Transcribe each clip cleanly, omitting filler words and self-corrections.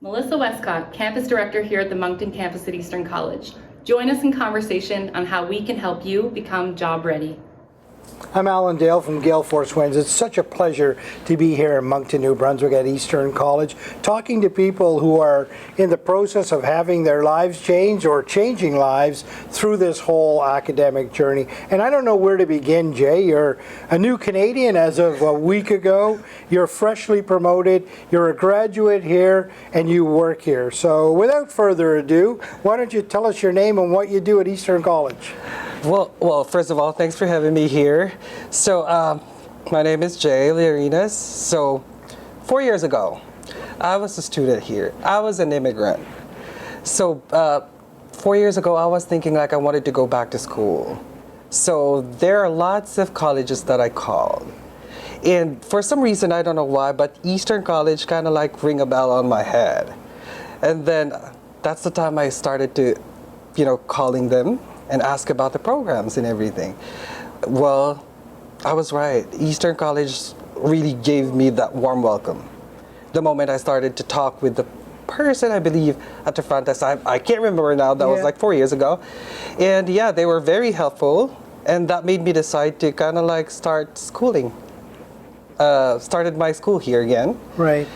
Melissa Westcott, Campus Director here at the Moncton campus at Eastern College. Join us in conversation on how we can help you become job ready. I'm Alan Dale from Gale Force Winds. It's such a pleasure to be here in Moncton, New Brunswick at Eastern College, talking to people who are in the process of having their lives changed or changing lives through this whole academic journey. And I don't know where to begin, Jay. You're a new Canadian as of a week ago. You're freshly promoted. You're a graduate here, and you work here. So without further ado, why don't you tell us your name and what you do at Eastern College? Well, first of all, thanks for having me here. So, my name is Jay Llarinas. So, 4 years ago, I was a student here. I was an immigrant. So, 4 years ago, I was thinking like I wanted to go back to school. So, there are lots of colleges that I called. And for some reason, I don't know why, but Eastern College kind of like ring a bell on my head. And then that's the time I started to, calling them and ask about the programs and everything. Well, I was right. Eastern College really gave me that warm welcome. The moment I started to talk with the person, I believe, at the front desk, I can't remember now, that was like 4 years ago. And yeah, they were very helpful, and that made me decide to kind of like start schooling. Started my school here again. Right.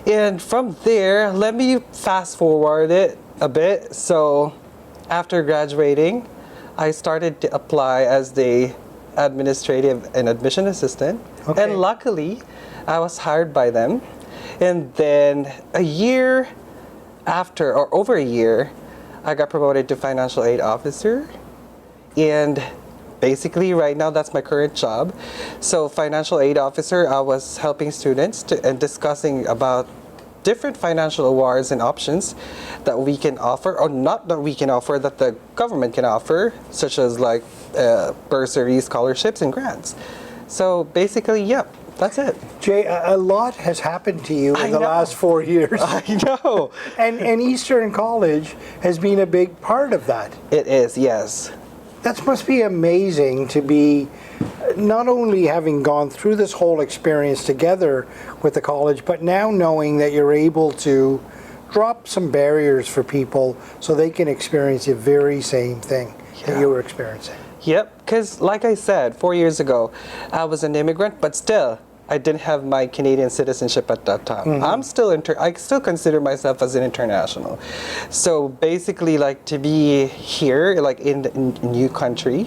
And from there, let me fast forward it a bit. So after graduating, I started to apply as the administrative and admission assistant. Okay. And luckily, I was hired by them. And then a year after, or over a year, I got promoted to financial aid officer. And basically, right now, that's my current job. So financial aid officer, I was helping students and discussing about different financial awards and options that we can offer, or not that we can offer, that the government can offer, such as like bursaries, scholarships, and grants. So basically, yep, that's it. Jay, a lot has happened to you in the last 4 years. I know. and Eastern College has been a big part of that. It is, yes. That must be amazing to be not only having gone through this whole experience together with the college, but now knowing that you're able to drop some barriers for people so they can experience the very same thing that you were experiencing. Yep, because like I said, 4 years ago, I was an immigrant, but still, I didn't have my Canadian citizenship at that time. Mm-hmm. I still consider myself as an international. So basically, like to be here, like in a new country,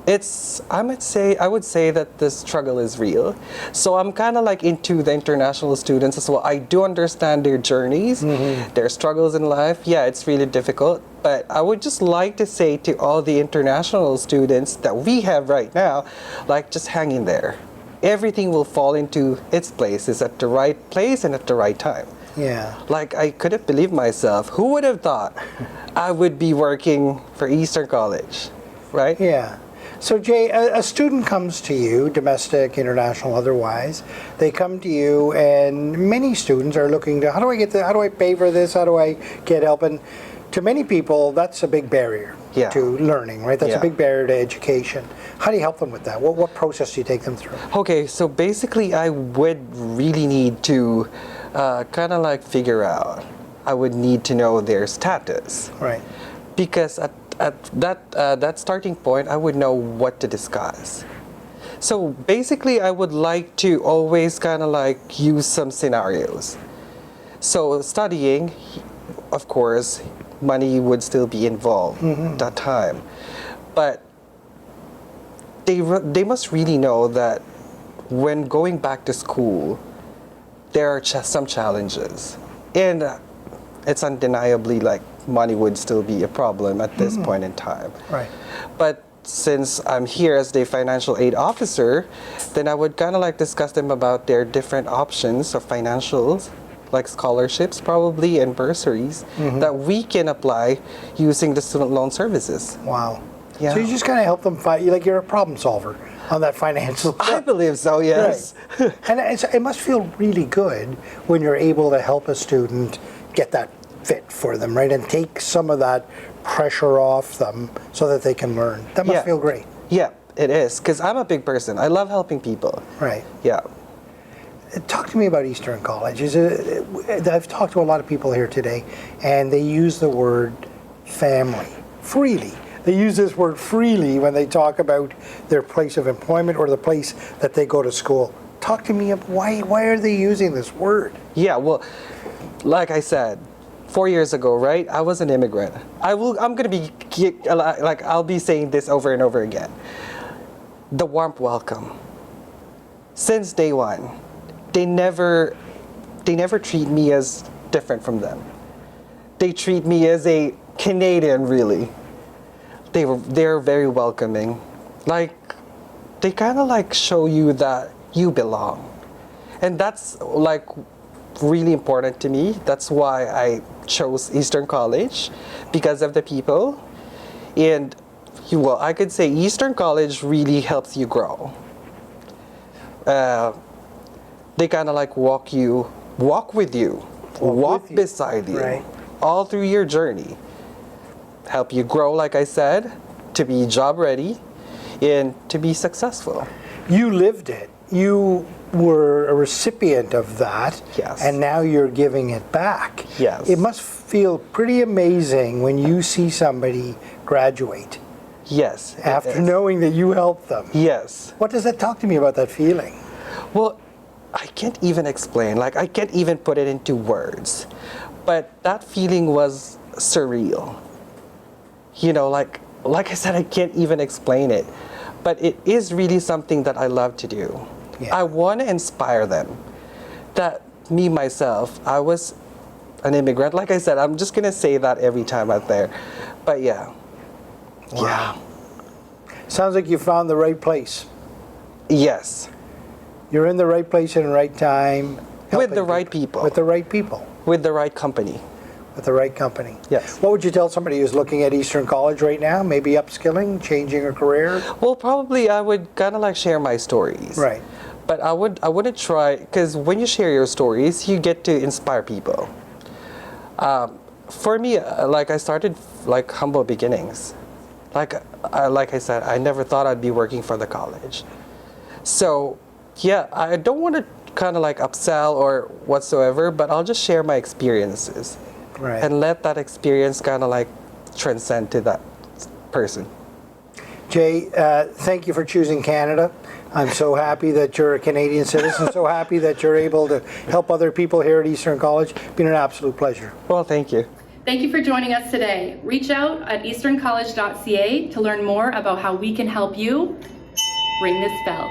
I would say that the struggle is real. So I'm kind of like into the international students as well. I do understand their journeys, their struggles in life. Yeah, it's really difficult. But I would just like to say to all the international students that we have right now, like just hang in there. Everything will fall into its place. It's at the right place and at the right time. Yeah. Like I couldn't believe myself. Who would have thought I would be working for Eastern College, right? Yeah. So Jay, a student comes to you, domestic, international, otherwise. They come to you, and many students are looking to, how do I pay for this? How do I get help? And to many people, that's a big barrier to learning, right? That's a big barrier to education. How do you help them with that? What process do you take them through? Okay, so basically I would really need to kind of like figure out, I would need to know their status. Right. Because at that starting point, I would know what to discuss. So basically, I would like to always kind of like use some scenarios. So studying, of course, money would still be involved at that time. But they must really know that when going back to school, there are some challenges. And it's undeniably like money would still be a problem at this point in time. Right. But since I'm here as the financial aid officer, then I would kind of like discuss them about their different options of financials, like scholarships probably and bursaries that we can apply using the student loan services. Wow. Yeah. So you just kind of help them find, like you're a problem solver on that financial. I believe so, yes. Right. And it must feel really good when you're able to help a student get that fit for them, right? And take some of that pressure off them so that they can learn. That must feel great. Yeah, it is. Because I'm a big person. I love helping people. Right. Yeah. Talk to me about Eastern College. I've talked to a lot of people here today, and they use the word family freely. They use this word freely when they talk about their place of employment or the place that they go to school. Talk to me about why are they using this word? Yeah, well, like I said, 4 years ago, right? I was an immigrant. I'm gonna be like I'll be saying this over and over again. The warm welcome. Since day one, they never treat me as different from them. They treat me as a Canadian, really. They're very welcoming. Like, they kind of like show you that you belong. And that's like really important to me. That's why I chose Eastern College, because of the people. And well, I could say Eastern College really helps you grow. They kind of like walk with you, walk beside you, right, all through your journey. Help you grow, like I said, to be job ready and to be successful. You lived it. You were a recipient of that, Yes. and now you're giving it back. Yes. It must feel pretty amazing when you see somebody graduate Yes. it after is. knowing that you helped them. Yes. What does that talk to me about that feeling? Well, I can't even explain. Like, I can't even put it into words. But that feeling was surreal. You know, like I said, I can't even explain it. But it is really something that I love to do. Yeah. I want to inspire them. That me, myself, I was an immigrant. Like I said, I'm just going to say that every time out there. But yeah. Wow. Sounds like you found the right place. Yes. You're in the right place in the right time. With helping the right people. With the right people. With the right company. With the right company. Yes. What would you tell somebody who's looking at Eastern College right now? Maybe upskilling, changing a career? Well, probably I would kind of like share my stories. Right. But I wouldn't try, because when you share your stories, you get to inspire people. For me, like I started like humble beginnings. Like I said, I never thought I'd be working for the college. So yeah, I don't want to kind of like upsell or whatsoever, but I'll just share my experiences. Right. And let that experience kind of like transcend to that person. Jay, thank you for choosing Canada. I'm so happy that you're a Canadian citizen, so happy that you're able to help other people here at Eastern College. It's been an absolute pleasure. Well, thank you. Thank you for joining us today. Reach out at easterncollege.ca to learn more about how we can help you. Ring this bell.